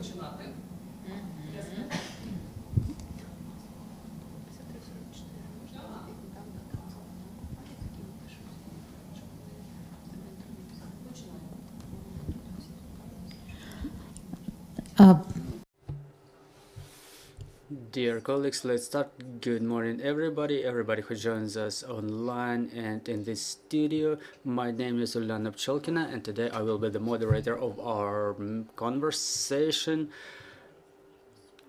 починати. Dear colleagues, let's start. Good morning, everybody who joins us online and in this studio. My name is Ulyana Pcholkina, and today I will be the moderator of our conversation,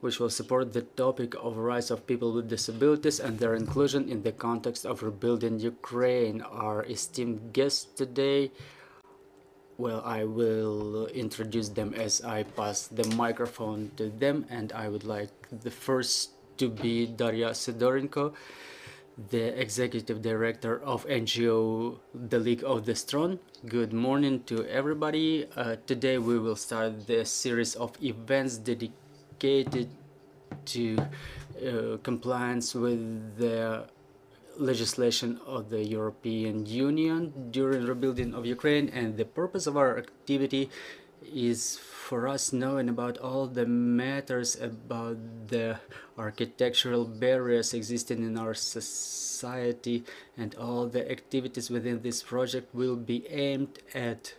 which will support the topic of rights of people with disabilities and their inclusion in the context of rebuilding Ukraine. Our esteemed guests today, well, I will introduce them as I pass the microphone to them, and I would like the first to be Daria Sydorenko, the Executive Director of NGO The League of the Strong. Good morning to everybody. Today we will start the series of events dedicated to compliance with the legislation of the European Union during rebuilding of Ukraine, and the purpose of our activity is for us knowing about all the matters about the architectural barriers existing in our society, and all the activities within this project will be aimed at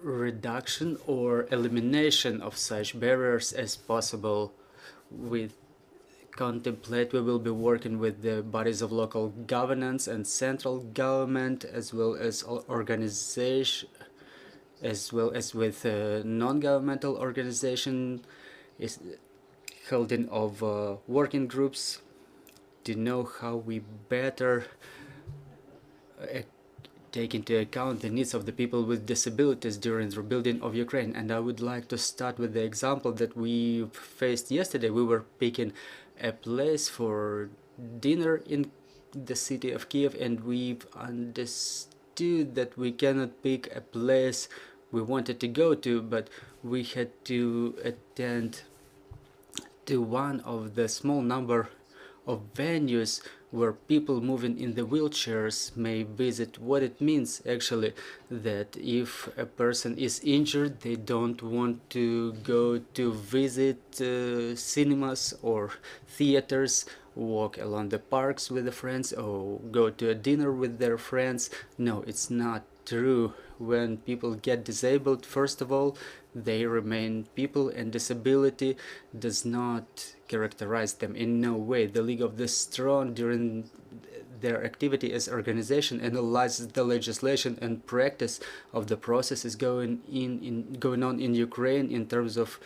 reduction or elimination of such barriers as possible. With contemplate, we will be working with the bodies of local governance and central government, as well as organization, as well as with non-governmental organization, is holding of working groups to know how we better take into account the needs of the people with disabilities during the rebuilding of Ukraine. And I would like to start with the example that we faced yesterday. We were picking a place for dinner in the city of Kiev, and we've understood that we cannot pick a place we wanted to go to, but we had to attend to one of the small number of venues where people moving in the wheelchairs may visit. What it means actually, that if a person is injured, they don't want to go to visit cinemas or theaters, walk along the parks with the friends, or go to a dinner with their friends. No, it's not true. When people get disabled, first of all, they remain people, and disability does not characterize them in no way. The League of the Strong, during their activity as organization, analyzes the legislation and practice of the processes going on in Ukraine in terms of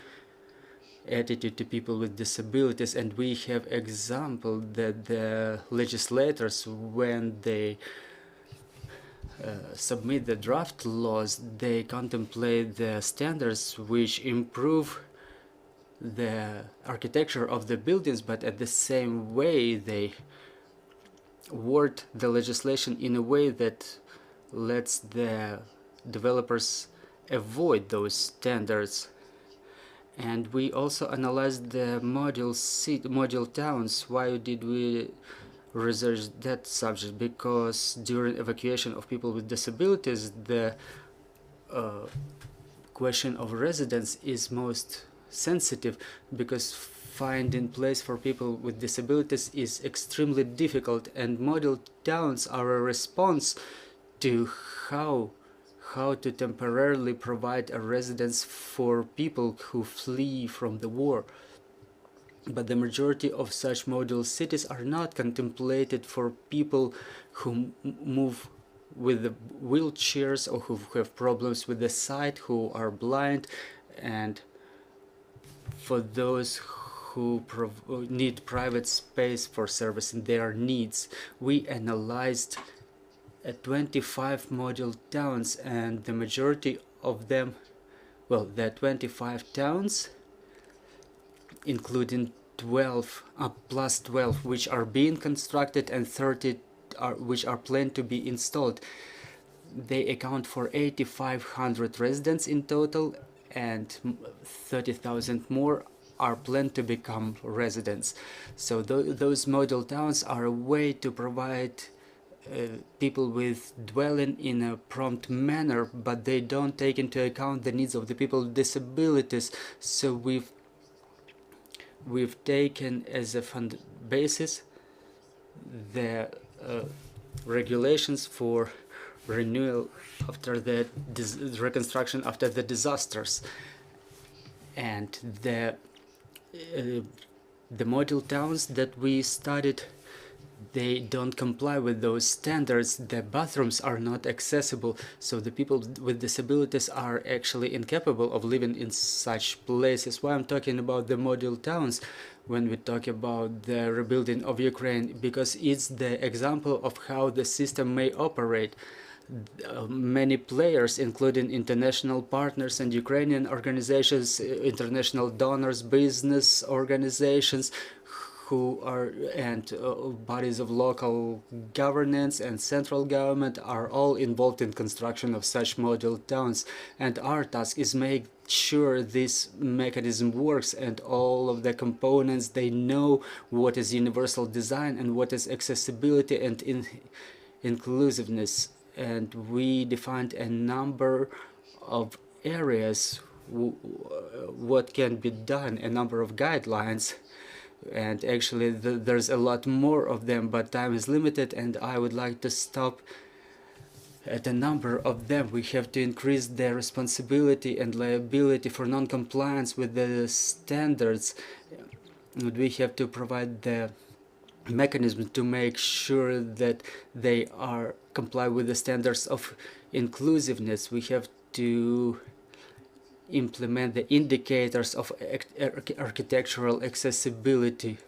attitude to people with disabilities. And we have example that the legislators, when they submit the draft laws, they contemplate the standards which improve the architecture of the buildings, but at the same way they word the legislation in a way that lets the developers avoid those standards. And we also analyzed the model towns. Why did we research that subject? Because during evacuation of people with disabilities, the question of residence is most sensitive, because finding place for people with disabilities is extremely difficult, and model towns are a response to how to temporarily provide a residence for people who flee from the war. But the majority of such model cities are not contemplated for people who move with the wheelchairs, or who have problems with the sight, who are blind, and for those who need private space for servicing their needs. We analyzed 25 model towns, and the majority of them, well, the 25 towns, including 12 plus 12 which are being constructed, and 30 which are planned to be installed, they account for 8,500 residents in total, and 30,000 more are planned to become residents. So those model towns are a way to provide people with dwelling in a prompt manner, but they don't take into account the needs of the people with disabilities. So we've taken as a basis the regulations for renewal after the reconstruction after the disasters, and the model towns that we studied, they don't comply with those standards. The bathrooms are not accessible, so the people with disabilities are actually incapable of living in such places. Why I'm talking about the model towns when we talk about the rebuilding of Ukraine? Because it's the example of how the system may operate. Many players, including international partners and Ukrainian organizations, international donors, business organizations, who are and bodies of local governance and central government are all involved in construction of such model towns. And our task is make sure this mechanism works and all of the components, they know what is universal design and what is accessibility and inclusiveness. And we defined a number of areas what can be done, a number of guidelines, and actually there's a lot more of them, but time is limited and I would like to stop at a number of them. We have to increase the responsibility and liability for non-compliance with the standards. We have to provide the mechanism to make sure that they are comply with the standards of inclusiveness. We have to implement the indicators of architectural accessibility,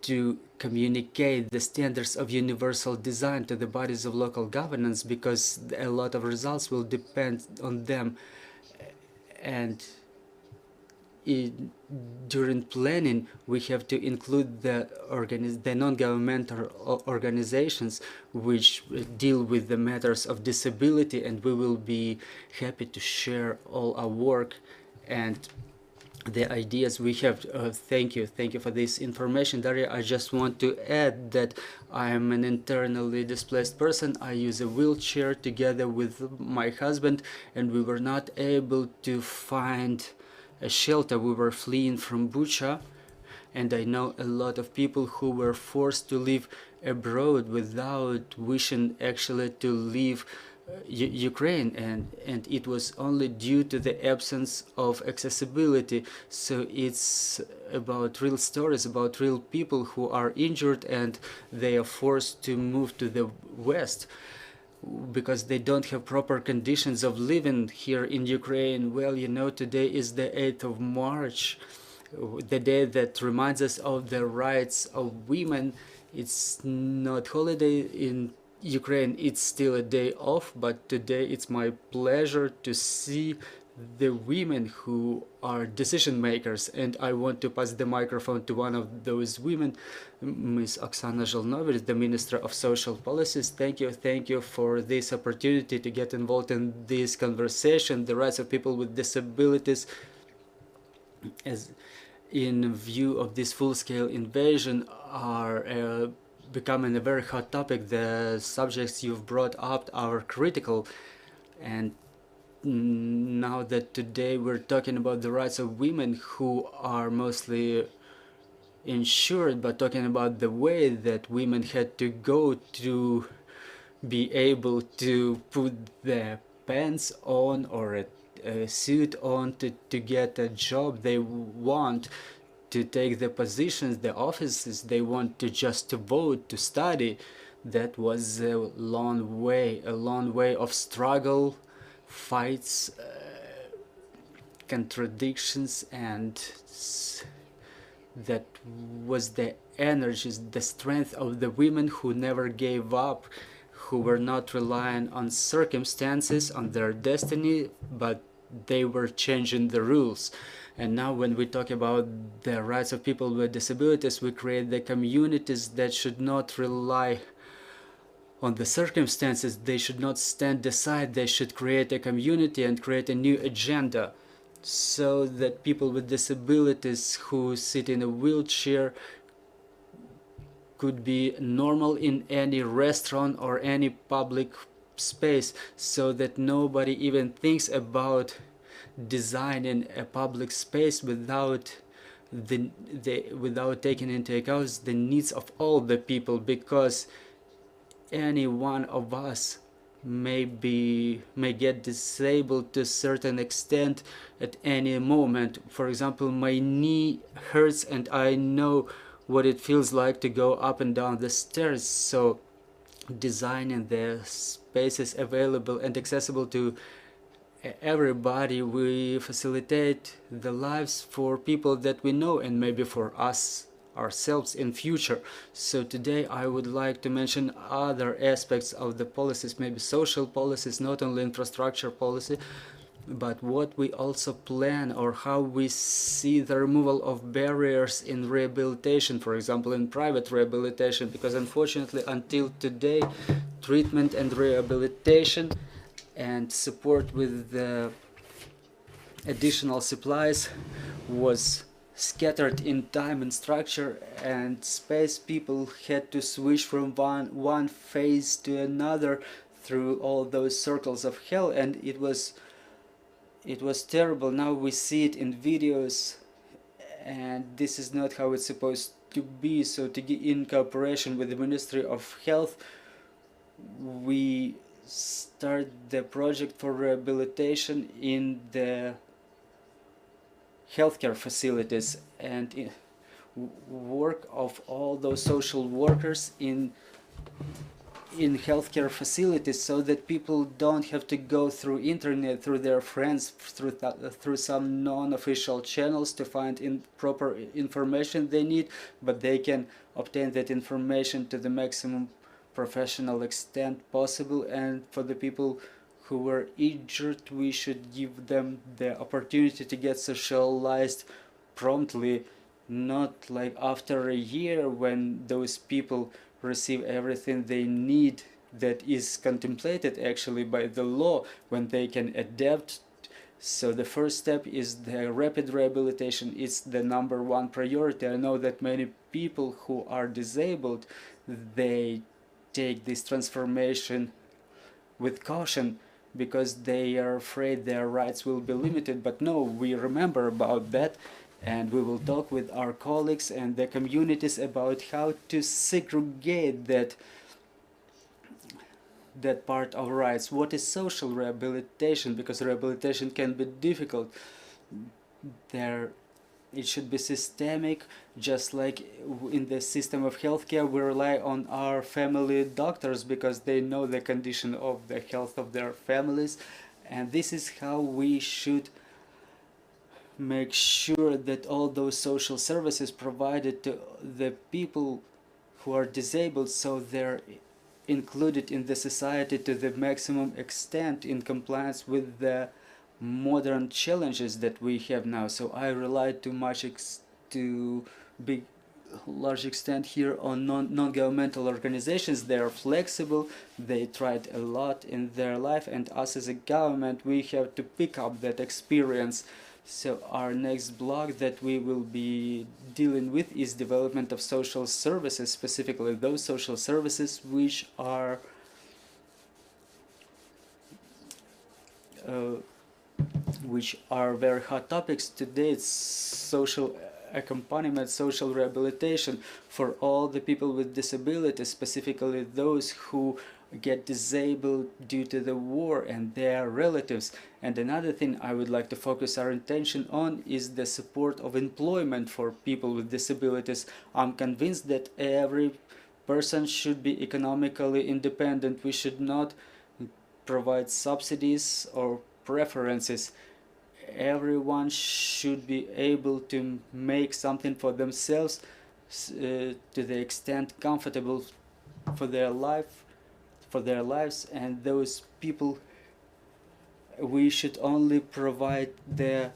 to communicate the standards of universal design to the bodies of local governance, because a lot of results will depend on them. And during planning, we have to include the non-governmental organizations which deal with the matters of disability, and we will be happy to share all our work and the ideas we have. Thank you for this information, Daria. I just want to add that I am an internally displaced person. I use a wheelchair together with my husband, and we were not able to find a shelter. We were fleeing from Bucha, and I know a lot of people who were forced to live abroad without wishing actually to leave Ukraine, and it was only due to the absence of accessibility. So it's about real stories, about real people who are injured and they are forced to move to the West because they don't have proper conditions of living here in Ukraine. Well, you know, today is the 8th of March, the day that reminds us of the rights of women. It's not holiday in Ukraine, it's still a day off, but today it's my pleasure to see the women who are decision makers, and I want to pass the microphone to one of those women, Ms. Oksana Zholnovych, the Minister of Social Policies. Thank you for this opportunity to get involved in this conversation. The rights of people with disabilities, as in view of this full-scale invasion, are becoming a very hot topic. The subjects you've brought up are critical, and now that today we're talking about the rights of women who are mostly insured, but talking about the way that women had to go to be able to put the pants on or a suit on to get a job they want, to take the positions, the offices they want, to just to vote, to study. That was a long way of struggle, fights, contradictions, and that was the energies, the strength of the women who never gave up, who were not relying on circumstances, on their destiny, but they were changing the rules. And now when we talk about the rights of people with disabilities, we create the communities that should not rely on the circumstances. They should not stand aside. They should create a community and create a new agenda, so that people with disabilities who sit in a wheelchair could be normal in any restaurant or any public space, so that nobody even thinks about designing a public space without without taking into account the needs of all the people, because any one of us may get disabled to a certain extent at any moment. For example, my knee hurts and I know what it feels like to go up and down the stairs, so designing the spaces available and accessible to everybody, we facilitate the lives for people that we know and maybe for us ourselves in future. So today I would like to mention other aspects of the policies, maybe social policies, not only infrastructure policy, but what we also plan or how we see the removal of barriers in rehabilitation, for example in private rehabilitation, because unfortunately until today treatment and rehabilitation and support with the additional supplies was scattered in time and structure and space. People had to switch from one phase to another through all those circles of hell, and it was terrible. Now we see it in videos, and this is not how it's supposed to be. So in cooperation with the Ministry of Health, we start the project for rehabilitation in the healthcare facilities and work of all those social workers in healthcare facilities, so that people don't have to go through internet, through their friends, through some non-official channels to find proper information they need, but they can obtain that information to the maximum professional extent possible. And for the people who were injured, we should give them the opportunity to get socialized promptly, not like after a year when those people receive everything they need that is contemplated actually by the law, when they can adapt. So the first step is the rapid rehabilitation. It's the #1 priority. I know that many people who are disabled, they take this transformation with caution because they are afraid their rights will be limited. But no, we remember about that, and we will talk with our colleagues and the communities about how to segregate that part of rights. What is social rehabilitation? Because rehabilitation can be difficult. It should be systemic, just like in the system of healthcare we rely on our family doctors because they know the condition of the health of their families, and this is how we should make sure that all those social services provided to the people who are disabled, so they're included in the society to the maximum extent in compliance with the modern challenges that we have now. So I rely too much to big large extent here on non-governmental organizations. They are flexible, they tried a lot in their life, and us as a government, we have to pick up that experience. So our next block that we will be dealing with is development of social services, specifically those social services which are very hot topics today. It's social accompaniment, social rehabilitation for all the people with disabilities, specifically those who get disabled due to the war and their relatives. And another thing I would like to focus our attention on is the support of employment for people with disabilities. I'm convinced that every person should be economically independent. We should not provide subsidies or preferences. Everyone should be able to make something for themselves to the extent comfortable for their lives, and those people, we should only provide the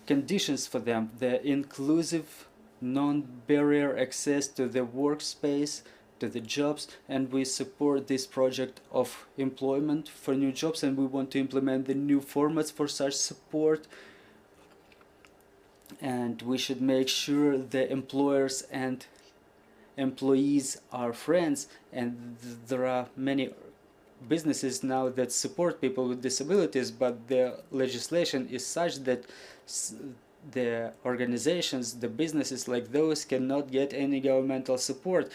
conditions for them, the inclusive non-barrier access to the workspace, to the jobs, and we support this project of employment for new jobs, and we want to implement the new formats for such support. And we should make sure the employers and employees are friends, and there are many businesses now that support people with disabilities, but the legislation is such that the organizations, the businesses like those cannot get any governmental support.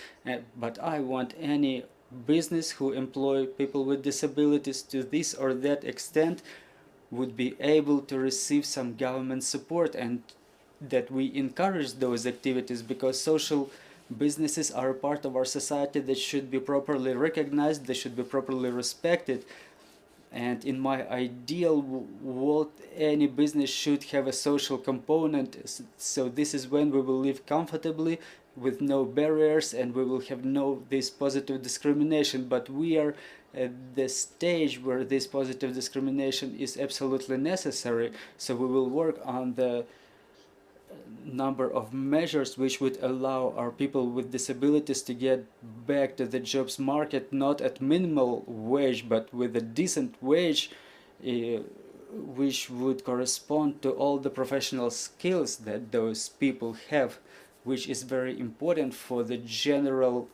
But I want any business who employ people with disabilities to this or that extent would be able to receive some government support, and that we encourage those activities, because social businesses are a part of our society that should be properly recognized, they should be properly respected. And in my ideal world, any business should have a social component. So this is when we will live comfortably with no barriers, and we will have no this positive discrimination. But we are at the stage where this positive discrimination is absolutely necessary. So we will work on the number of measures which would allow our people with disabilities to get back to the jobs market, not at minimal wage, but with a decent wage, which would correspond to all the professional skills that those people have, which is very important for the general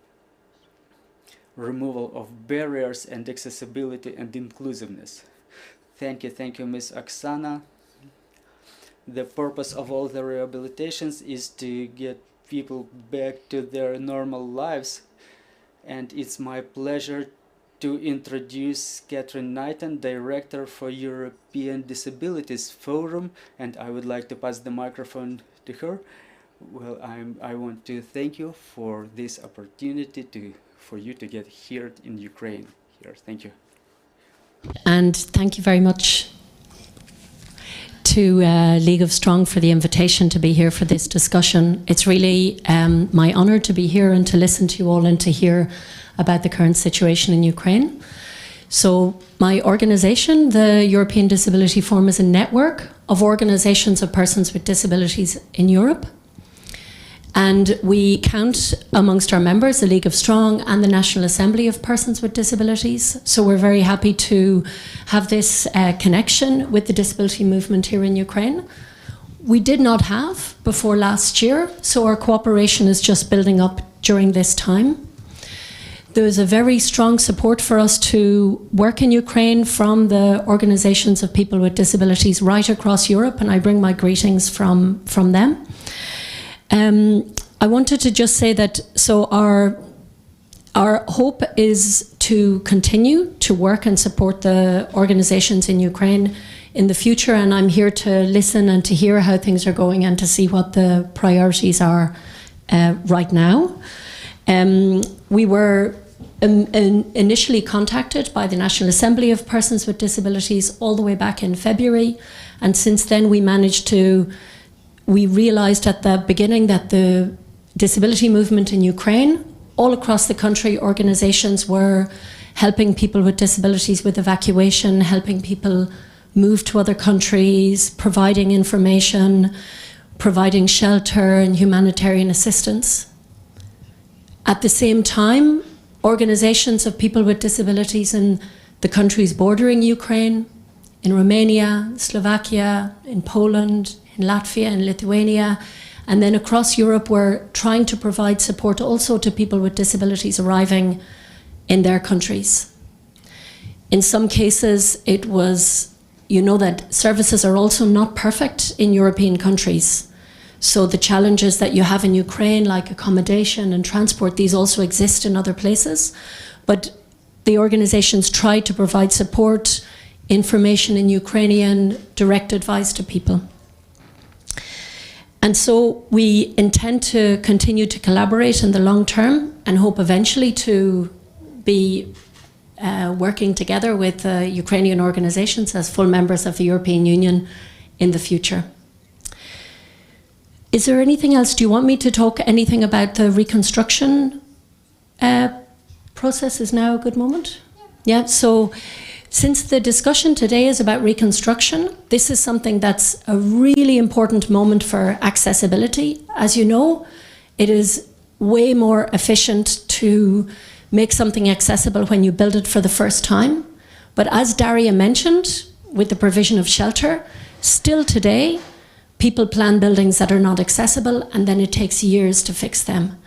removal of barriers and accessibility and inclusiveness. Thank you, Ms. Oksana. The purpose of all the rehabilitations is to get people back to their normal lives, and it's my pleasure to introduce Knighton, Director for European Disabilities Forum, and I would like to pass the microphone to her. Well, I want to thank you for this opportunity for you to get here in Ukraine. Thank you. And thank you very much to League of Strong for the invitation to be here for this discussion. It's really my honour to be here and to listen to you all and to hear about the current situation in Ukraine. So my organisation, the European Disability Forum, is a network of organisations of persons with disabilities in Europe. And we count amongst our members the League of Strong and the National Assembly of Persons with Disabilities. So we're very happy to have this connection with the disability movement here in Ukraine. We did not have before last year, so our cooperation is just building up during this time. There is a very strong support for us to work in Ukraine from the organisations of people with disabilities right across Europe, and I bring my greetings from them. I wanted to just say that our hope is to continue to work and support the organizations in Ukraine in the future, and I'm here to listen and to hear how things are going and to see what the priorities are right now. We were initially contacted by the National Assembly of Persons with Disabilities all the way back in February, and since then we realized at the beginning that the disability movement in Ukraine, all across the country, organizations were helping people with disabilities with evacuation, helping people move to other countries, providing information, providing shelter and humanitarian assistance. At the same time, organizations of people with disabilities in the countries bordering Ukraine, in Romania, Slovakia, in Poland, in Latvia and Lithuania, and then across Europe, we're trying to provide support also to people with disabilities arriving in their countries. In some cases, it was, that services are also not perfect in European countries. So the challenges that you have in Ukraine, like accommodation and transport, these also exist in other places. But the organizations try to provide support, information in Ukrainian, direct advice to people. And so we intend to continue to collaborate in the long term and hope eventually to be working together with Ukrainian organizations as full members of the European Union in the future. Is there anything else? Do you want me to talk anything about the reconstruction process? Is now a good moment? Yeah, so since the discussion today is about reconstruction, this is something that's a really important moment for accessibility. As you know, it is way more efficient to make something accessible when you build it for the first time. But as Daria mentioned, with the provision of shelter, still today, people plan buildings that are not accessible, and then it takes years to fix them.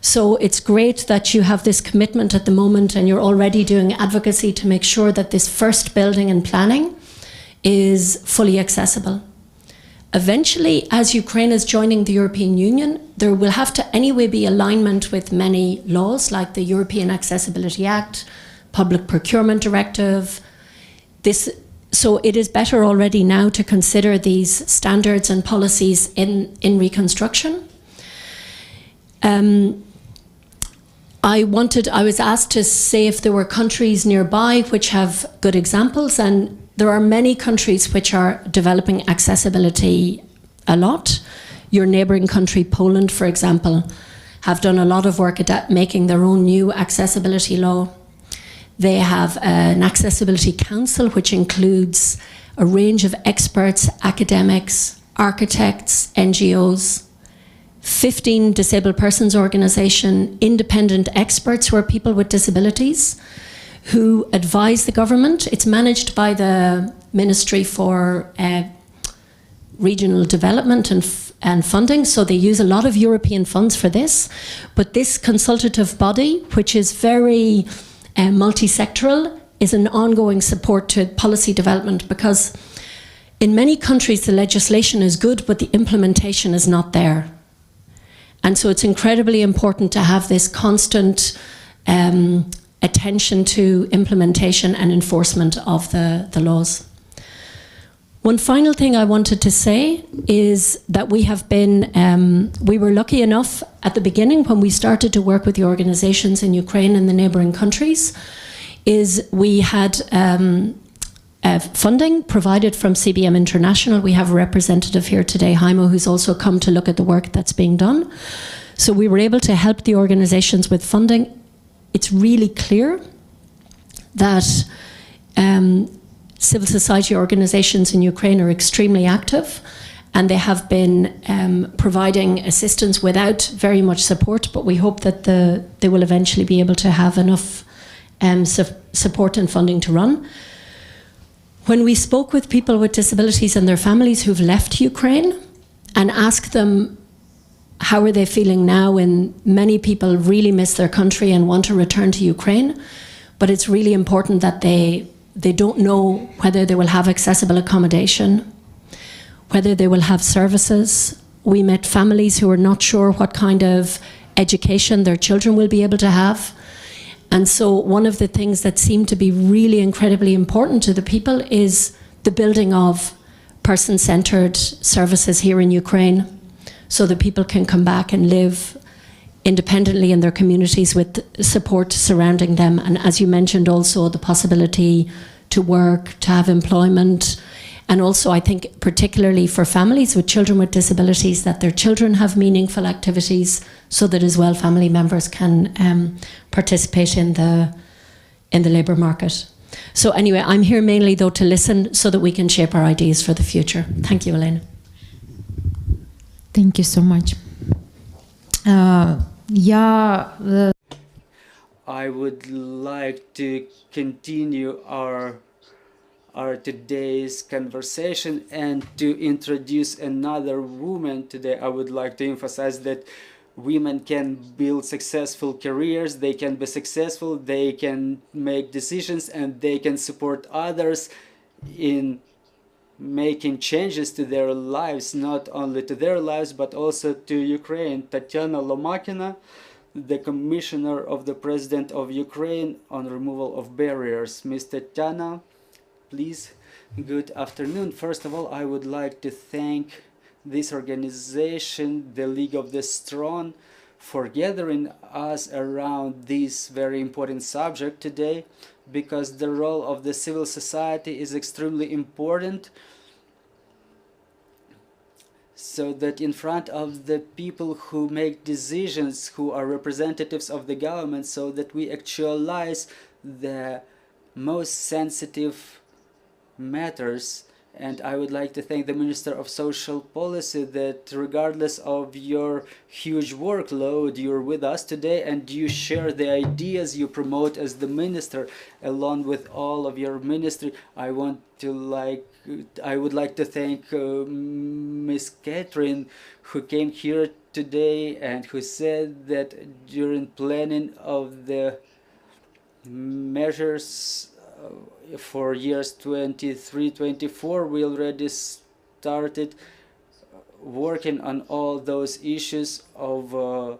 So it's great that you have this commitment at the moment and you're already doing advocacy to make sure that this first building and planning is fully accessible. Eventually, as Ukraine is joining the European Union, there will have to anyway be alignment with many laws like the European Accessibility Act, Public Procurement Directive. So it is better already now to consider these standards and policies in reconstruction. I was asked to say if there were countries nearby which have good examples, and there are many countries which are developing accessibility a lot. Your neighbouring country, Poland, for example, have done a lot of work at making their own new accessibility law. They have an accessibility council which includes a range of experts, academics, architects, NGOs, 15 disabled persons organisation, independent experts who are people with disabilities who advise the government. It's managed by the Ministry for Regional Development and Funding, so they use a lot of European funds for this. But this consultative body, which is very multi-sectoral, is an ongoing support to policy development, because in many countries the legislation is good but the implementation is not there. And so it's incredibly important to have this constant attention to implementation and enforcement of the laws. One final thing I wanted to say is that we have been, we were lucky enough at the beginning when we started to work with the organizations in Ukraine and the neighboring countries, is we had funding provided from CBM International. We have a representative here today, Jaimo, who's also come to look at the work that's being done. So we were able to help the organizations with funding. It's really clear that civil society organizations in Ukraine are extremely active, and they have been providing assistance without very much support, but we hope that they will eventually be able to have enough support and funding to run. When we spoke with people with disabilities and their families who've left Ukraine and asked them how are they feeling now, and many people really miss their country and want to return to Ukraine, but it's really important that they don't know whether they will have accessible accommodation, whether they will have services. We met families who are not sure what kind of education their children will be able to have. And so one of the things that seemed to be really incredibly important to the people is the building of person-centered services here in Ukraine, so that people can come back and live independently in their communities with support surrounding them. And as you mentioned also, the possibility to work, to have employment, and also I think particularly for families with children with disabilities, that their children have meaningful activities so that as well family members can participate in the labour market. So anyway, I'm here mainly though to listen so that we can shape our ideas for the future. Thank you, Elena. Thank you so much. I would like to continue our today's conversation and to introduce another woman today. I would like to emphasize that women can build successful careers, they can be successful, they can make decisions, and they can support others in making changes to their lives, not only to their lives but also to Ukraine. Tetyana Lomakina, the Commissioner of the President of Ukraine on removal of barriers. Ms. Tetyana, please. Good afternoon. First of all, I would like to thank this organization, the League of the Strong, for gathering us around this very important subject today, because the role of the civil society is extremely important, so that in front of the people who make decisions, who are representatives of the government, so that we actualize the most sensitive matters. And I would like to thank the Minister of Social Policy that regardless of your huge workload, you're with us today and you share the ideas you promote as the minister along with all of your ministry. I would like to thank Ms. Catherine, who came here today and who said that during planning of the measures for years 23-24 we already started working on all those issues of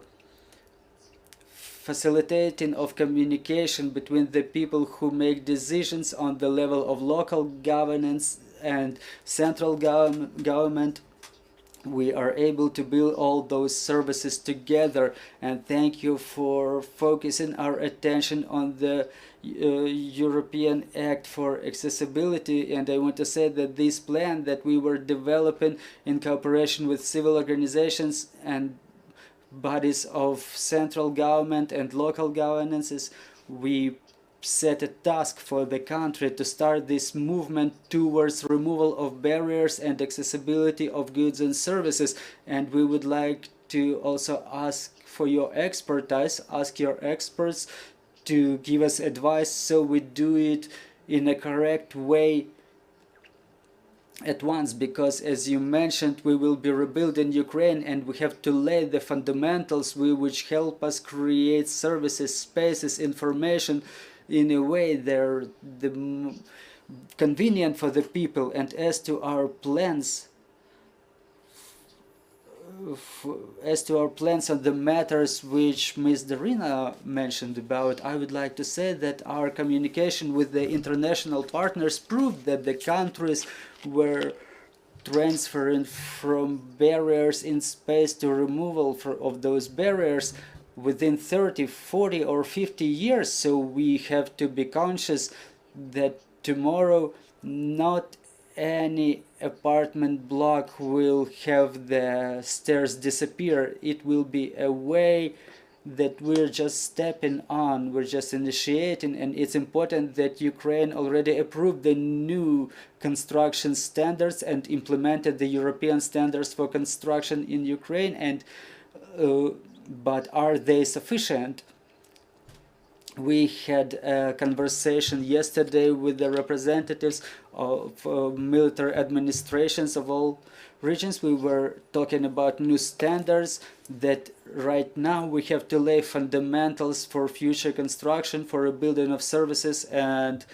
facilitating of communication between the people who make decisions on the level of local governance and central government. We are able to build all those services together, and thank you for focusing our attention on the European Act for Accessibility. And I want to say that this plan that we were developing in cooperation with civil organizations and bodies of central government and local governances, we set a task for the country to start this movement towards removal of barriers and accessibility of goods and services. And we would like to also ask for your expertise, ask your experts to give us advice so we do it in a correct way at once, because as you mentioned, we will be rebuilding Ukraine and we have to lay the fundamentals which help us create services, spaces, information in a way they're convenient for the people. And as to our plans, on the matters which Ms. Darina mentioned about, I would like to say that our communication with the international partners proved that the countries were transferring from barriers in space to removal of those barriers within 30, 40 or 50 years. So we have to be conscious that tomorrow not any apartment block will have the stairs disappear. It will be a way that we're just stepping on, we're just initiating. And it's important that Ukraine already approved the new construction standards and implemented the European standards for construction in Ukraine. And but are they sufficient? We had a conversation yesterday with the representatives of military administrations of all regions. We were talking about new standards that right now we have to lay fundamentals for future construction, for a building of services and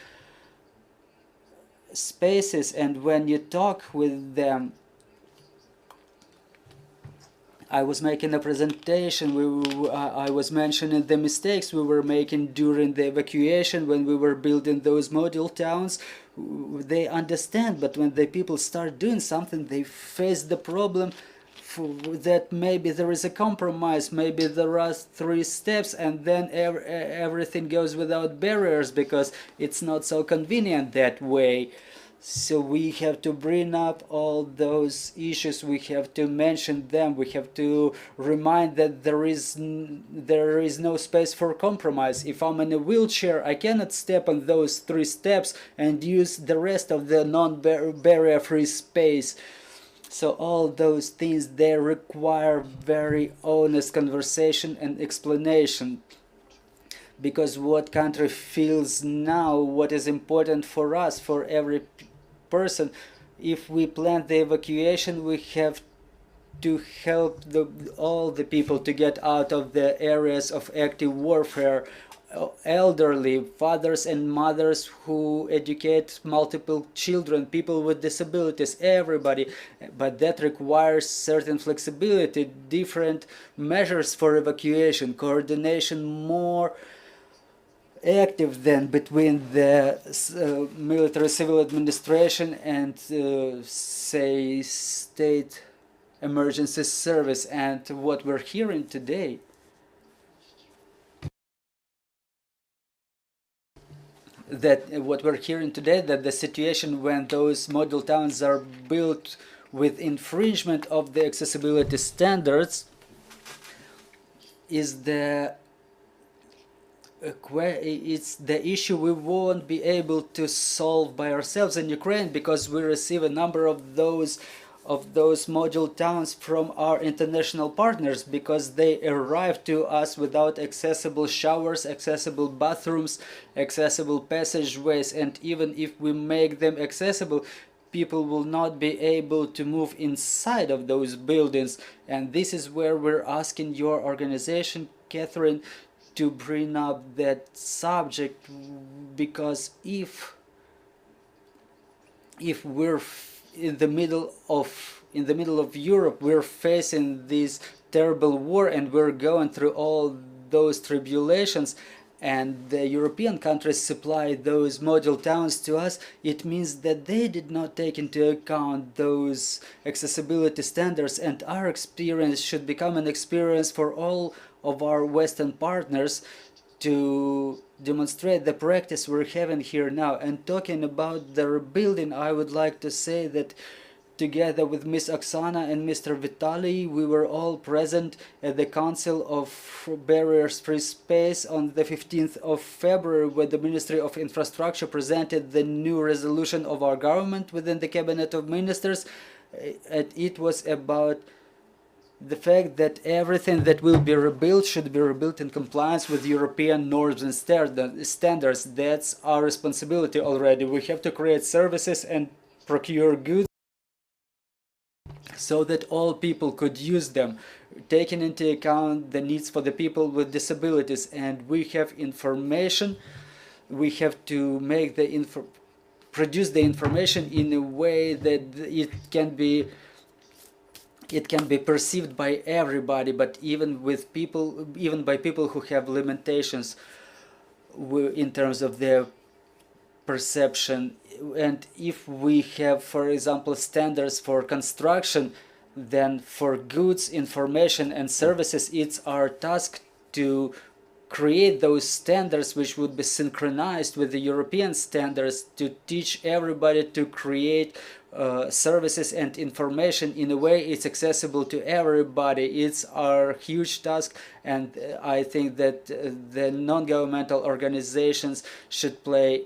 spaces. And when you talk with them, I was making a presentation, I was mentioning the mistakes we were making during the evacuation when we were building those model towns. They understand, but when the people start doing something, they face the problem that maybe there is a compromise, maybe there are 3 steps and then everything goes without barriers because it's not so convenient that way. So we have to bring up all those issues, we have to mention them, we have to remind that there is no space for compromise. If I'm in a wheelchair, I cannot step on those 3 steps and use the rest of the non-barrier free space. So all those things, they require very honest conversation and explanation. Because what country feels now, what is important for us, for every person, if we plan the evacuation, we have to help all the people to get out of the areas of active warfare, elderly, fathers and mothers who educate multiple children, people with disabilities, everybody. But that requires certain flexibility, different measures for evacuation, coordination more active than between the military civil administration and say state emergency service. And what we're hearing today, that the situation when those model towns are built with infringement of the accessibility standards is it's the issue we won't be able to solve by ourselves in Ukraine, because we receive a number of those module towns from our international partners, because they arrive to us without accessible showers, accessible bathrooms, accessible passageways. And even if we make them accessible, people will not be able to move inside of those buildings. And this is where we're asking your organization, Catherine, to bring up that subject, because if we're in the middle of Europe, we're facing this terrible war and we're going through all those tribulations, and the European countries supply those model towns to us, it means that they did not take into account those accessibility standards, and our experience should become an experience for all of our Western partners to demonstrate the practice we're having here now. And talking about the rebuilding, I would like to say that together with Ms. Oksana and Mr. Vitaly, we were all present at the Council of Barriers Free Space on the 15th of February, where the Ministry of Infrastructure presented the new resolution of our government within the Cabinet of Ministers. And it was about the fact that everything that will be rebuilt should be rebuilt in compliance with European norms and standards. That's our responsibility already. We have to create services and procure goods so that all people could use them, taking into account the needs for the people with disabilities. And we have information, we have to make produce the information in a way that it can be perceived by everybody, but even by people who have limitations in terms of their perception. And if we have, for example, standards for construction, then for goods, information and services, it's our task to create those standards which would be synchronized with the European standards, to teach everybody to create services and information in a way it's accessible to everybody. It's our huge task, and I think that the non-governmental organizations should play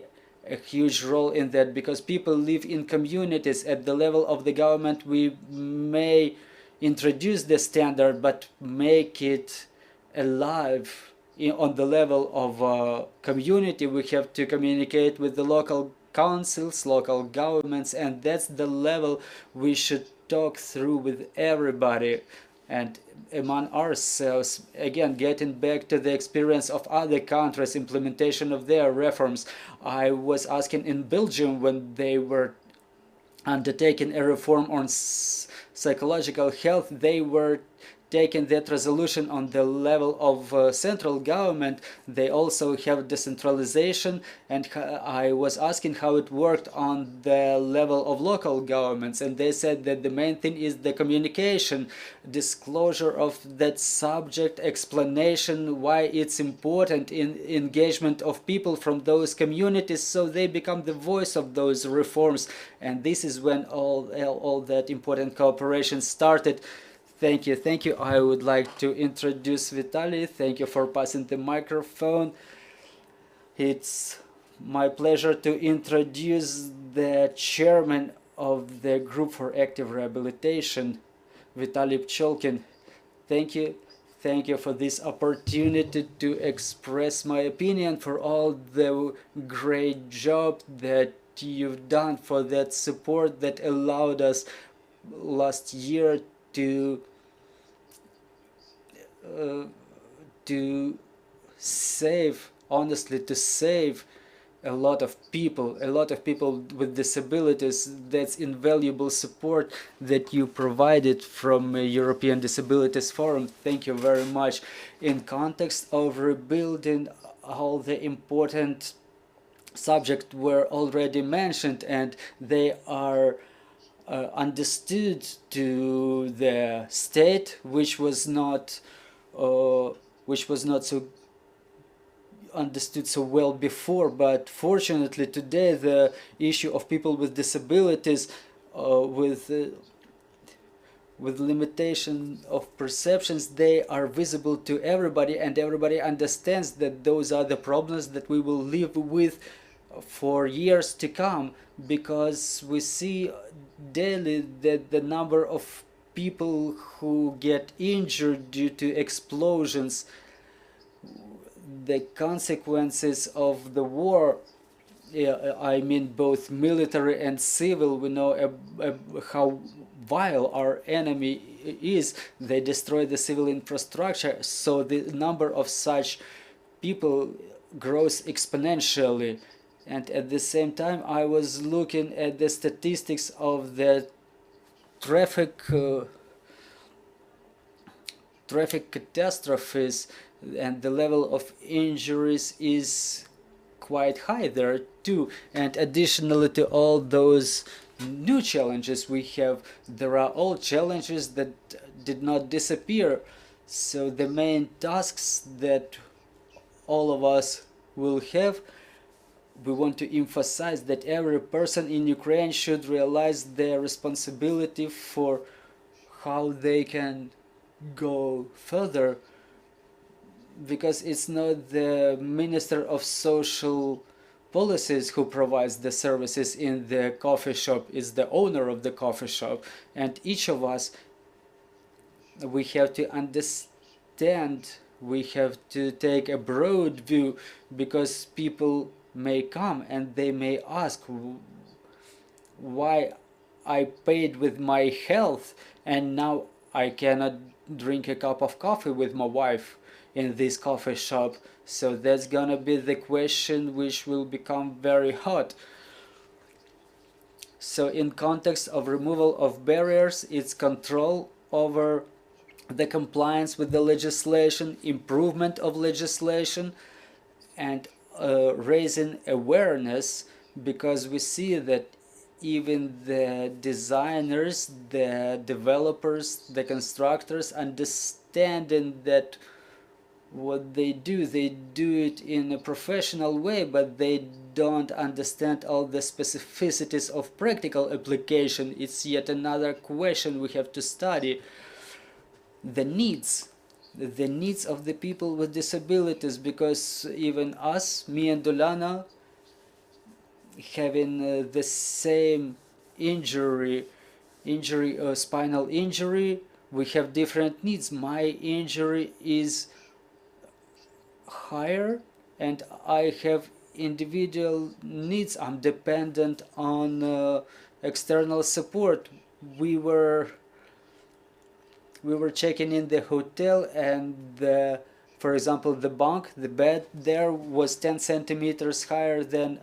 a huge role in that, because people live in communities. At the level of the government, we may introduce the standard, but make it alive on the level of community. We have to communicate with the local councils, local governments, and that's the level we should talk through with everybody and among ourselves. Again, getting back to the experience of other countries, implementation of their reforms. I was asking in Belgium, when they were undertaking a reform on psychological health, they were taking that resolution on the level of central government. They also have decentralization, and I was asking how it worked on the level of local governments, and they said that the main thing is the communication, disclosure of that subject, explanation why it's important, in engagement of people from those communities, so they become the voice of those reforms. And this is when all that important cooperation started. Thank you, thank you. I would like to introduce Vitaly. Thank you for passing the microphone. It's my pleasure to introduce the chairman of the Group for Active Rehabilitation, Vitaly Pchyolkin. Thank you. Thank you for this opportunity to express my opinion, for all the great job that you've done, for that support that allowed us last year to save, honestly, to save a lot of people with disabilities. That's invaluable support that you provided from European Disabilities Forum. Thank you very much. In context of rebuilding, all the important subjects were already mentioned, and they are understood to the state, which was not so understood so well before. But fortunately today the issue of people with disabilities, with limitation of perceptions, they are visible to everybody, and everybody understands that those are the problems that we will live with for years to come, because we see daily that the number of people who get injured due to explosions, the consequences of the war, I mean both military and civil. We know how vile our enemy is. They destroy the civil infrastructure, so the number of such people grows exponentially. And at the same time, I was looking at the statistics of the traffic catastrophes, and the level of injuries is quite high there too. And additionally to all those new challenges we have, there are all challenges that did not disappear. So the main tasks that all of us will have, we want to emphasize that every person in Ukraine should realize their responsibility for how they can go further, because it's not the Minister of Social Policies who provides the services in the coffee shop, it's the owner of the coffee shop. And each of us, we have to understand, we have to take a broad view, because people may come and they may ask why I paid with my health and now I cannot drink a cup of coffee with my wife in this coffee shop. So that's gonna be the question which will become very hot. So in context of removal of barriers, it's control over the compliance with the legislation, improvement of legislation, and raising awareness, because we see that even the designers, the developers, the constructors understanding that what they do it in a professional way, but they don't understand all the specificities of practical application. It's yet another question we have to study. The needs of the people with disabilities, because even us, me and Ulyana, having the same injury, spinal injury, we have different needs. My injury is higher and I have individual needs. I'm dependent on external support. We were checking in the hotel, and for example the bunk, the bed there was 10 centimeters higher than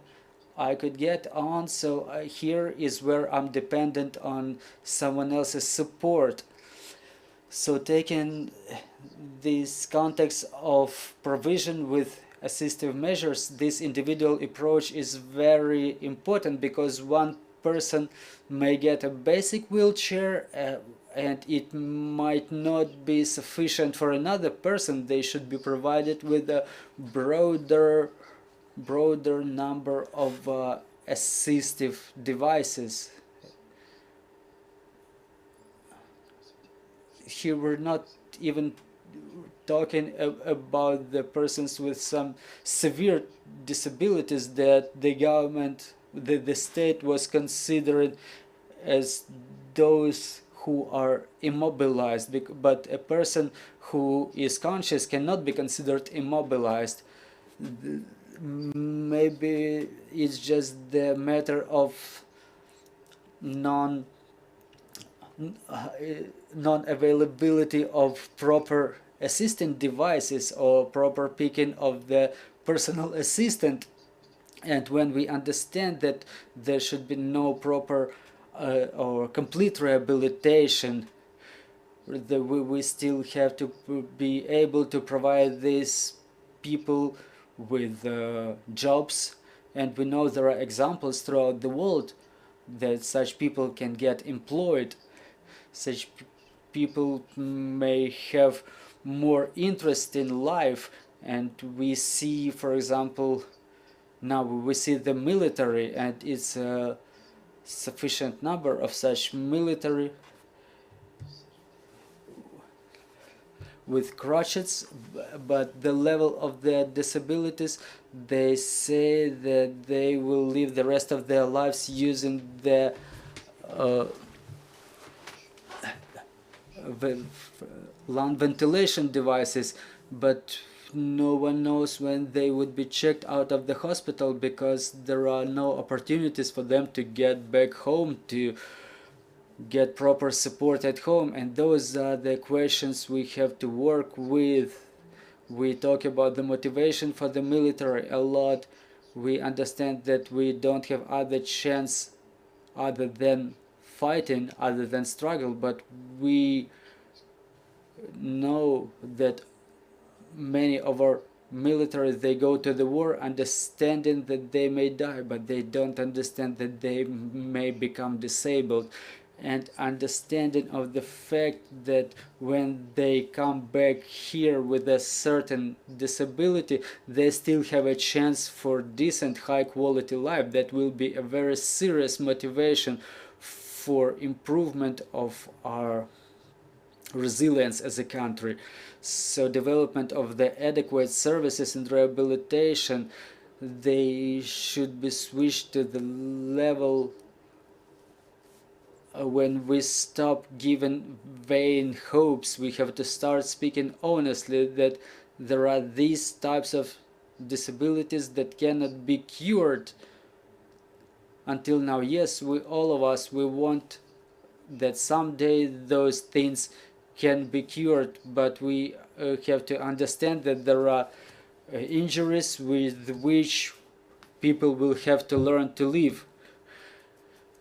I could get on. So here is where I'm dependent on someone else's support. So taking this context of provision with assistive measures, this individual approach is very important, because one person may get a basic wheelchair and it might not be sufficient for another person. They should be provided with a broader number of assistive devices. Here we're not even talking about the persons with some severe disabilities that the government, the state was considering as those who are immobilized, but a person who is conscious cannot be considered immobilized. Maybe it's just the matter of non-availability of proper assistant devices or proper picking of the personal assistant. And when we understand that there should be no proper or complete rehabilitation, we still have to be able to provide these people with jobs. And we know there are examples throughout the world that such people can get employed. Such people may have more interest in life, and we see, for example, now we see the military, and it's a sufficient number of such military with crutches, but the level of their disabilities, they say that they will live the rest of their lives using the lung ventilation devices. But no one knows when they would be checked out of the hospital, because there are no opportunities for them to get back home, to get proper support at home. And those are the questions we have to work with. We talk about the motivation for the military a lot. We understand that we don't have other chance other than fighting, other than struggle, but we know that many of our military, they go to the war understanding that they may die, but they don't understand that they may become disabled, and understanding of the fact that when they come back here with a certain disability, they still have a chance for decent, high quality life. That will be a very serious motivation for improvement of our resilience as a country. So development of the adequate services and rehabilitation, they should be switched to the level when we stop giving vain hopes. We have to start speaking honestly that there are these types of disabilities that cannot be cured until now. Yes, all of us, we want that someday those things can be cured, but we have to understand that there are injuries with which people will have to learn to live.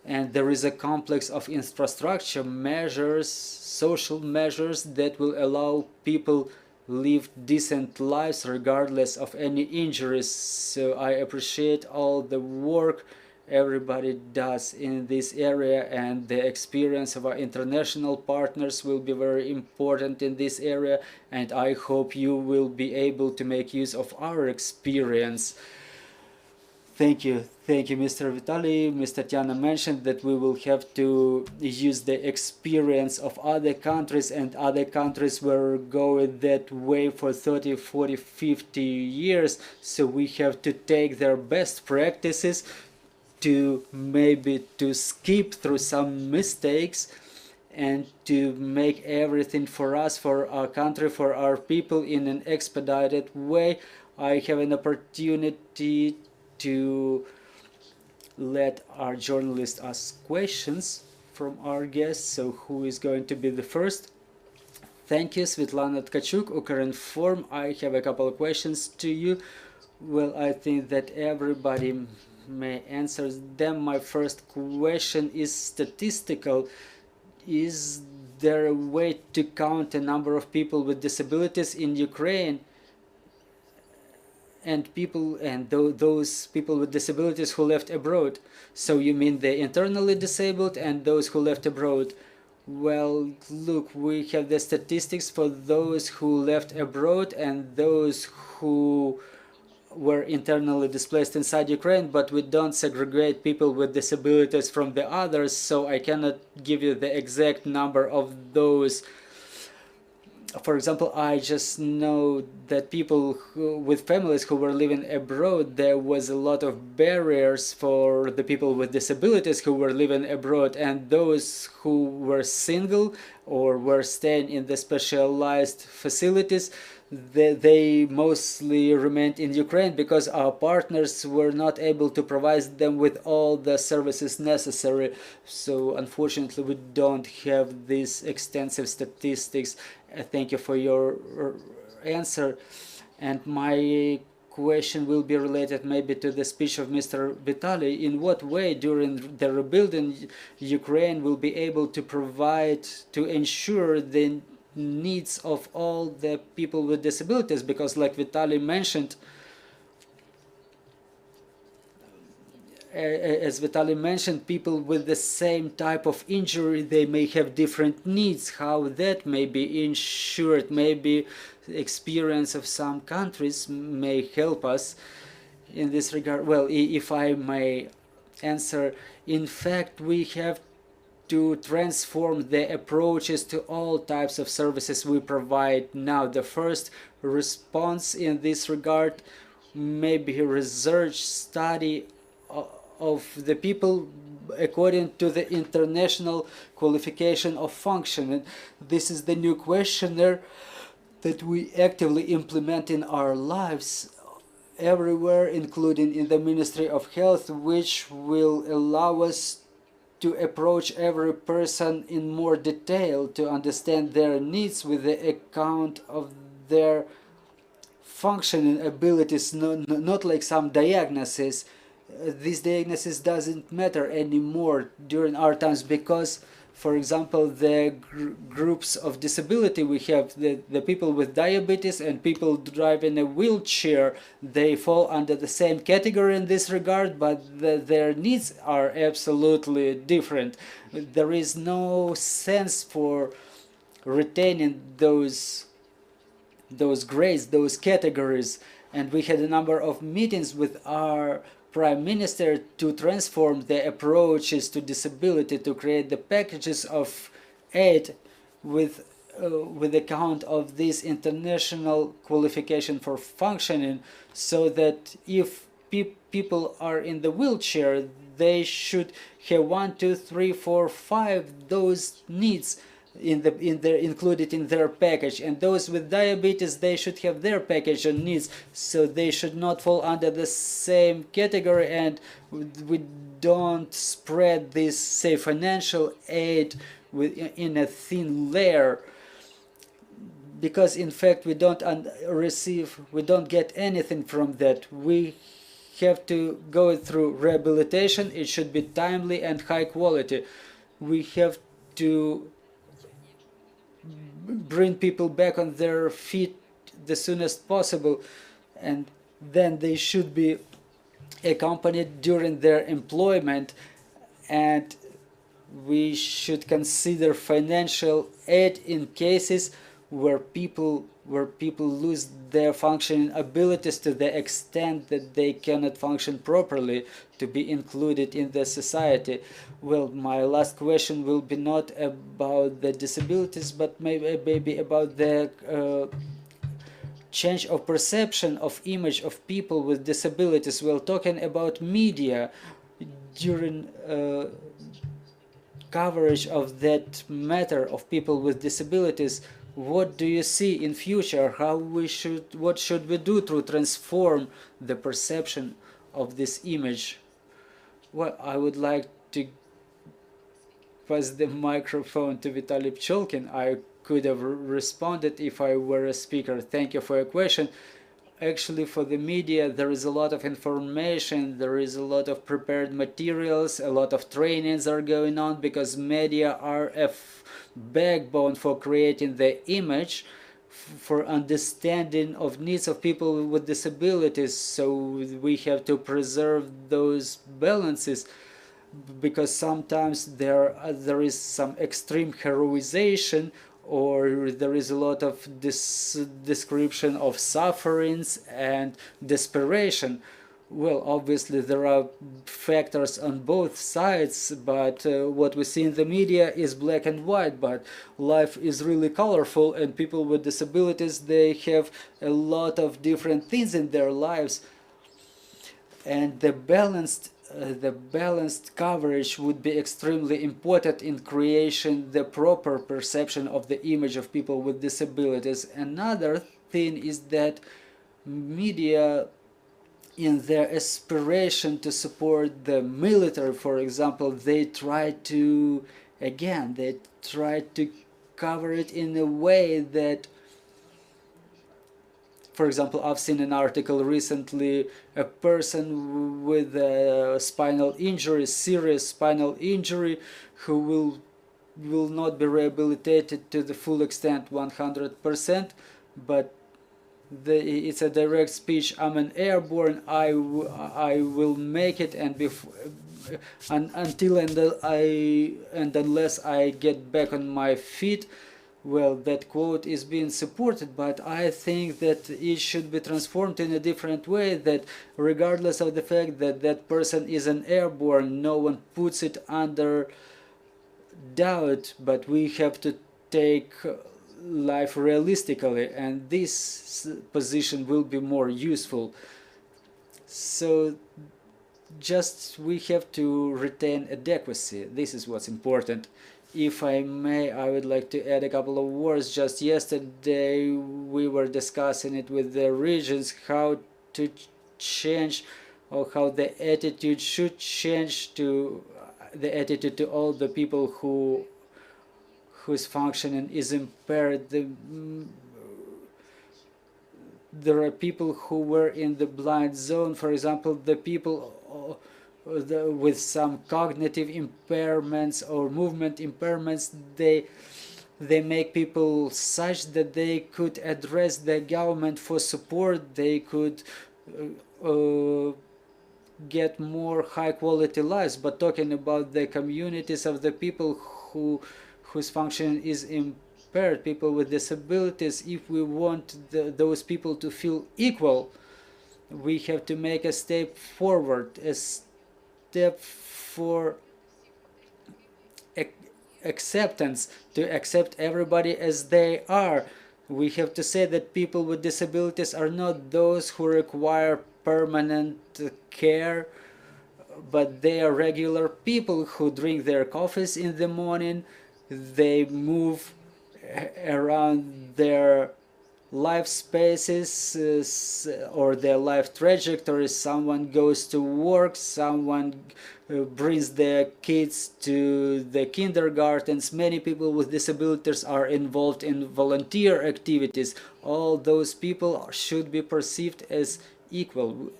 And there is a complex of infrastructure measures, social measures that will allow people live decent lives regardless of any injuries. So I appreciate all the work everybody does in this area, and the experience of our international partners will be very important in this area, and I hope you will be able to make use of our experience. Thank you, Mr. Vitaly. Ms. Tetyana mentioned that we will have to use the experience of other countries, and other countries were going that way for 30, 40, 50 years. So we have to take their best practices, to maybe to skip through some mistakes, and to make everything for us, for our country, for our people in an expedited way. I have an opportunity to let our journalist ask questions from our guests. So who is going to be the first? Thank you, Svetlana Tkachuk, Ukrinform. I have a couple of questions to you. Well, I think that everybody may answer them. My first question is statistical. Is there a way to count a number of people with disabilities in Ukraine, and those people with disabilities who left abroad? So you mean the internally disabled and those who left abroad? Well, look, we have the statistics for those who left abroad and those who were internally displaced inside Ukraine, but we don't segregate people with disabilities from the others, so I cannot give you the exact number of those. For example, I just know that people with families who were living abroad, there was a lot of barriers for the people with disabilities who were living abroad, and those who were single or were staying in the specialized facilities, they mostly remained in Ukraine because our partners were not able to provide them with all the services necessary. So unfortunately we don't have these extensive statistics. Thank you for your answer. And my question will be related maybe to the speech of Mr. Vitaly. In what way during the rebuilding Ukraine will be able to provide, to ensure the needs of all the people with disabilities? Because like Vitaly mentioned, as Vitaly mentioned, people with the same type of injury, they may have different needs. How that may be ensured, maybe experience of some countries may help us in this regard. Well, if I may answer, in fact, we have to transform the approaches to all types of services we provide now. The first response in this regard may be a research study of the people according to the International Qualification of Function. And this is the new questionnaire that we actively implement in our lives everywhere, including in the Ministry of Health, which will allow us to approach every person in more detail, to understand their needs with the account of their functioning abilities, not like some diagnosis. This diagnosis doesn't matter anymore during our times because, for example, the groups of disability we have, the people with diabetes and people driving a wheelchair, they fall under the same category in this regard, but their needs are absolutely different. There is no sense for retaining those grades, those categories, and we had a number of meetings with our Prime Minister to transform the approaches to disability, to create the packages of aid with account of this international qualification for functioning, so that if people are in the wheelchair, they should have 1, 2, 3, 4, 5 those needs included in their package, and those with diabetes, they should have their package and needs, so they should not fall under the same category, and we don't spread this, say, financial aid in a thin layer, because in fact we don't get anything from that. We have to go through rehabilitation. It should be timely and high quality. We have to bring people back on their feet the soonest possible, and then they should be accompanied during their employment, and we should consider financial aid in cases where people lose their functioning abilities to the extent that they cannot function properly to be included in the society. Well, my last question will be not about the disabilities, but maybe about the change of perception of image of people with disabilities. We're talking about media during coverage of that matter of people with disabilities. What do you see in future? What should we do to transform the perception of this image? Well, I would like to pass the microphone to Vitaly Pchyolkin. I could have responded if I were a speaker. Thank you for your question. Actually, for the media, there is a lot of information, there is a lot of prepared materials, a lot of trainings are going on, because media are a backbone for creating the image, for understanding of needs of people with disabilities. So we have to preserve those balances, because sometimes there is some extreme heroization, or there is a lot of description of sufferings and desperation. Well, obviously there are factors on both sides, but what we see in the media is black and white, but life is really colorful, and people with disabilities, they have a lot of different things in their lives, and the balanced coverage would be extremely important in creation the proper perception of the image of people with disabilities. Another thing is that media, in their aspiration to support the military, for example, they try to cover it in a way that, for example, I've seen an article recently, a person with a spinal injury, serious spinal injury, who will not be rehabilitated to the full extent 100%, but it's a direct speech: I'm an airborne, I will make it, and until and unless I get back on my feet. Well, that quote is being supported, but I think that it should be transformed in a different way, that regardless of the fact that that person is an airborne, no one puts it under doubt, but we have to take life realistically, and this position will be more useful. So just we have to retain adequacy. This is what's important. if I may, I would like to add a couple of words. Just yesterday we were discussing it with the regions, how to change, or how the attitude should change to the attitude to all the people whose functioning is impaired. There are people who were in the blind zone, for example, the people with some cognitive impairments or movement impairments. They make people such that they could address the government for support. They could get more high quality lives. But talking about the communities of the people whose function is impaired, people with disabilities, if we want those people to feel equal, we have to make a step forward, a step for acceptance, to accept everybody as they are. We have to say that people with disabilities are not those who require permanent care, but they are regular people who drink their coffees in the morning. They move around their life spaces or their life trajectories. Someone goes to work, someone brings their kids to the kindergartens. Many people with disabilities are involved in volunteer activities. All those people should be perceived as equal.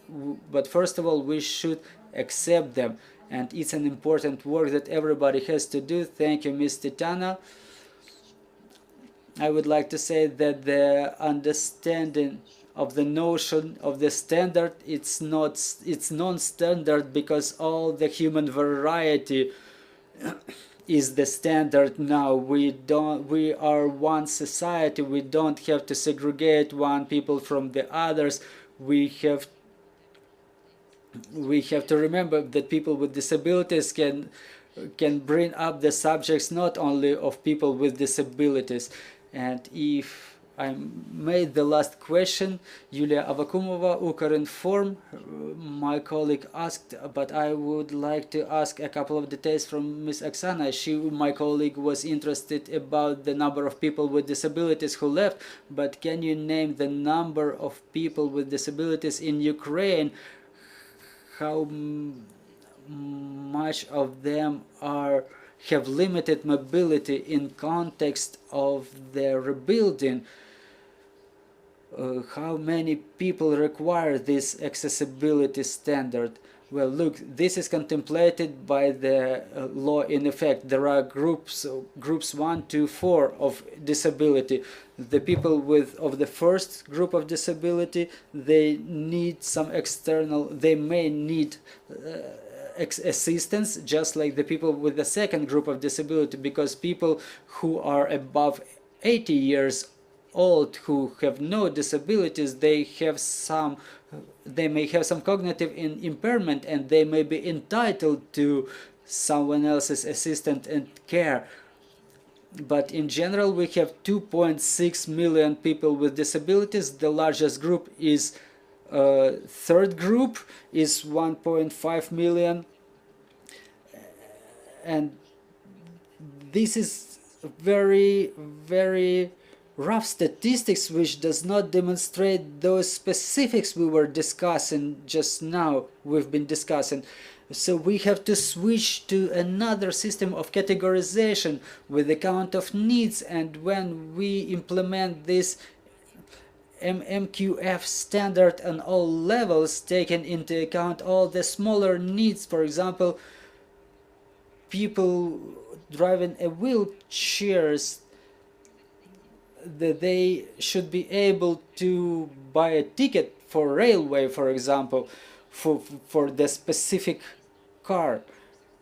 But first of all, we should accept them, and it's an important work that everybody has to do. Thank you, Ms. Tetyana. I would like to say that the understanding of the notion of the standard, it's non-standard, because all the human variety is the standard now. We are one society. We don't have to segregate one people from the others. We have to remember that people with disabilities can bring up the subjects not only of people with disabilities. And if I made the last question, Yulia Avakumova, Ukrinform, my colleague asked, but I would like to ask a couple of details from Ms. Oksana. My colleague was interested about the number of people with disabilities who left, but can you name the number of people with disabilities in Ukraine? How much of them have limited mobility in context of the rebuilding? How many people require this accessibility standard? Well, look, this is contemplated by the law in effect. There are groups 1 to 4 of disability. The people of the first group of disability, they need some external, they may need assistance, just like the people with the second group of disability, because people who are above 80 years old who have no disabilities, they may have some cognitive impairment, and they may be entitled to someone else's assistance and care. But in general, we have 2.6 million people with disabilities. The largest group is third group is 1.5 million, and this is very, very rough statistics, which does not demonstrate those specifics we were discussing just now, we've been discussing. So we have to switch to another system of categorization with the count of needs, and when we implement this MQF standard on all levels, taking into account all the smaller needs, for example, people driving a wheelchairs, that they should be able to buy a ticket for railway, for example, for the specific car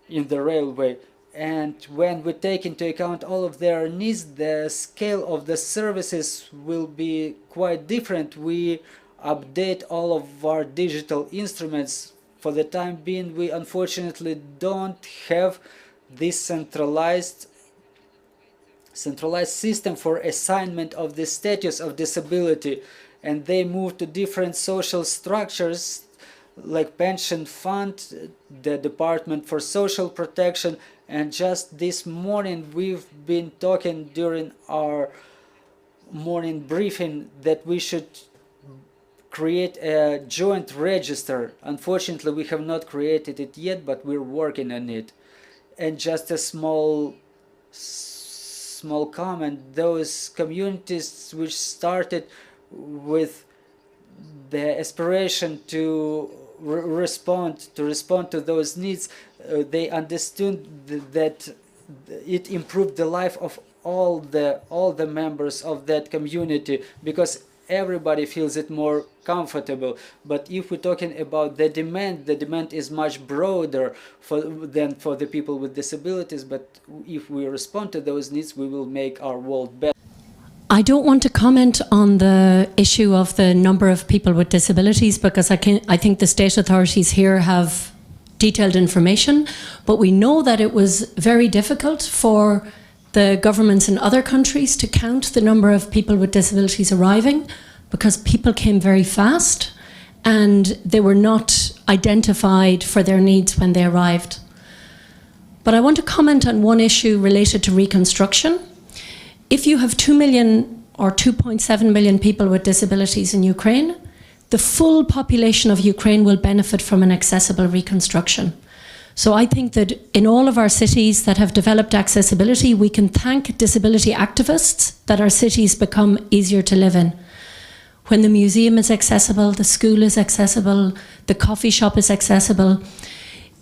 in the railway. And when we take into account all of their needs, the scale of the services will be quite different. We update all of our digital instruments. For the time being, we unfortunately don't have this centralized system for assignment of the status of disability, and they move to different social structures like pension fund, the Department for Social Protection, and just this morning we've been talking during our morning briefing that we should create a joint register. Unfortunately, we have not created it yet, but we're working on it. And just a small comment, those communities which started with the aspiration to respond to those needs, they understood that it improved the life of all the members of that community, because everybody feels it more comfortable. But if we're talking about the demand is much broader than for the people with disabilities. But if we respond to those needs, we will make our world better. I don't want to comment on the issue of the number of people with disabilities, because I think the state authorities here have detailed information, but we know that it was very difficult for the governments in other countries to count the number of people with disabilities arriving, because people came very fast and they were not identified for their needs when they arrived. But I want to comment on one issue related to reconstruction. If you have 2 million or 2.7 million people with disabilities in Ukraine, the full population of Ukraine will benefit from an accessible reconstruction. So I think that in all of our cities that have developed accessibility, we can thank disability activists that our cities become easier to live in. When the museum is accessible, the school is accessible, the coffee shop is accessible.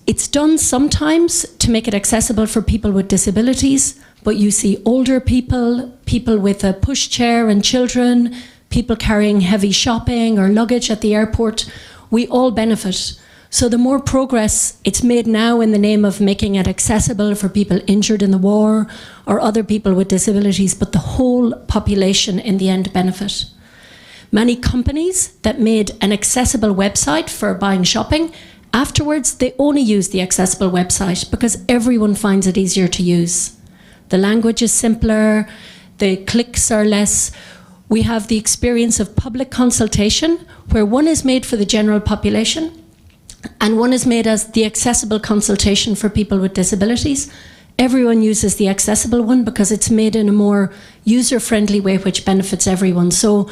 It's done sometimes to make it accessible for people with disabilities, but you see older people, people with a pushchair and children, people carrying heavy shopping or luggage at the airport. We all benefit. So the more progress it's made now in the name of making it accessible for people injured in the war or other people with disabilities, but the whole population in the end benefit. Many companies that made an accessible website for buying shopping, afterwards they only use the accessible website because everyone finds it easier to use. The language is simpler, the clicks are less. We have the experience of public consultation, where one is made for the general population and one is made as the accessible consultation for people with disabilities. Everyone uses the accessible one because it's made in a more user-friendly way, which benefits everyone. So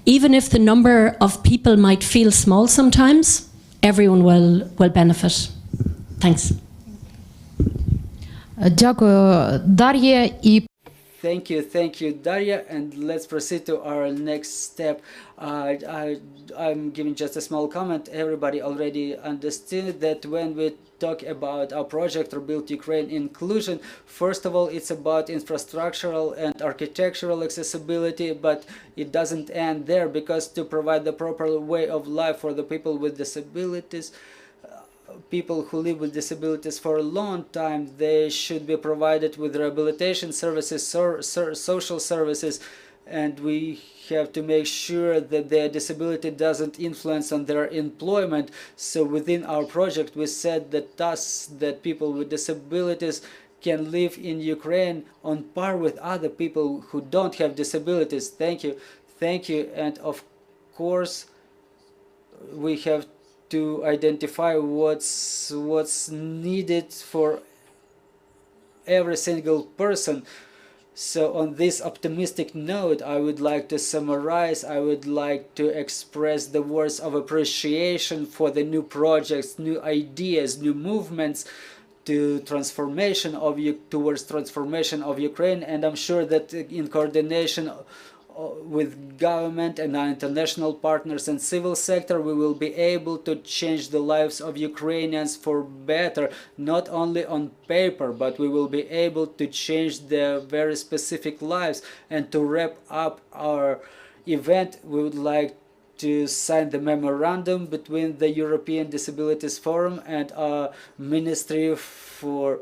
even if the number of people might feel small sometimes, everyone will benefit. Thanks. Дякую, Дар'я. І Thank you, Daria, and let's proceed to our next step. I'm giving just a small comment. Everybody already understood that when we talk about our project Rebuild Ukraine Inclusion, first of all, it's about infrastructural and architectural accessibility, but it doesn't end there, because to provide the proper way of life for the people with disabilities, people who live with disabilities for a long time, they should be provided with rehabilitation services, social services, and we have to make sure that their disability doesn't influence on their employment. So within our project we said that people with disabilities can live in Ukraine on par with other people who don't have disabilities. Thank you. And of course we have to identify what's needed for every single person. So on this optimistic note, I would like to summarize. I would like to express the words of appreciation for the new projects, new ideas, new movements towards transformation of Ukraine. And I'm sure that in coordination with government and our international partners and civil sector, we will be able to change the lives of Ukrainians for better, not only on paper, but we will be able to change their very specific lives. And to wrap up our event, we would like to sign the memorandum between the European Disabilities Forum and our Ministry for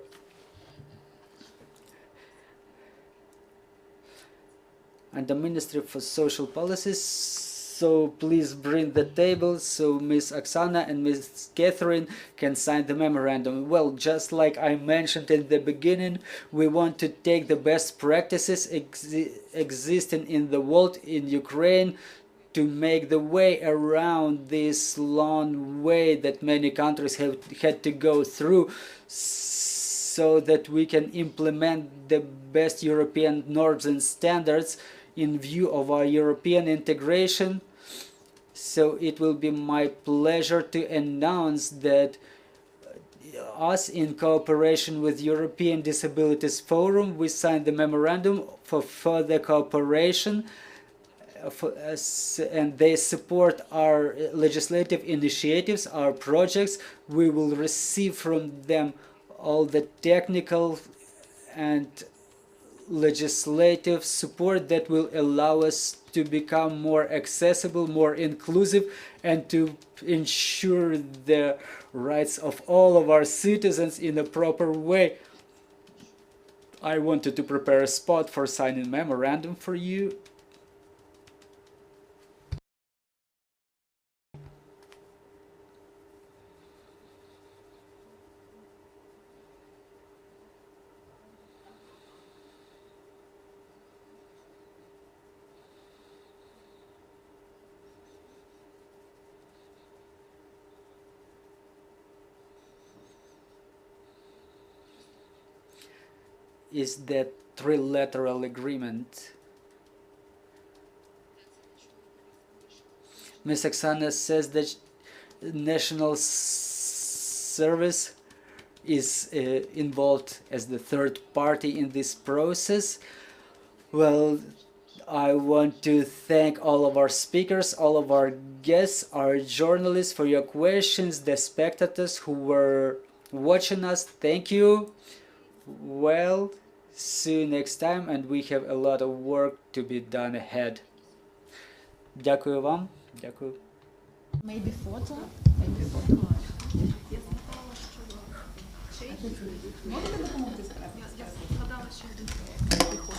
Social Policies. So please bring the table so Ms. Oksana and Ms. Catherine can sign the memorandum. Well, just like I mentioned in the beginning, we want to take the best practices existing in the world, in Ukraine, to make the way around this long way that many countries have had to go through, so that we can implement the best European norms and standards in view of our European integration. So it will be my pleasure to announce that us, in cooperation with European Disabilities Forum, we signed the memorandum for further cooperation, and they support our legislative initiatives, our projects. We will receive from them all the technical and legislative support that will allow us to become more accessible, more inclusive, and to ensure the rights of all of our citizens in a proper way. I wanted to prepare a spot for signing memorandum for you. Is that trilateral agreement. Ms. Oksana says that national service is involved as the third party in this process. Well, I want to thank all of our speakers, all of our guests, our journalists for your questions, the spectators who were watching us. Thank you. Well, see you next time, and we have a lot of work to be done ahead. Дякую вам. Дякую. Maybe photo. Можете допомогти? Я згадала ще один приход.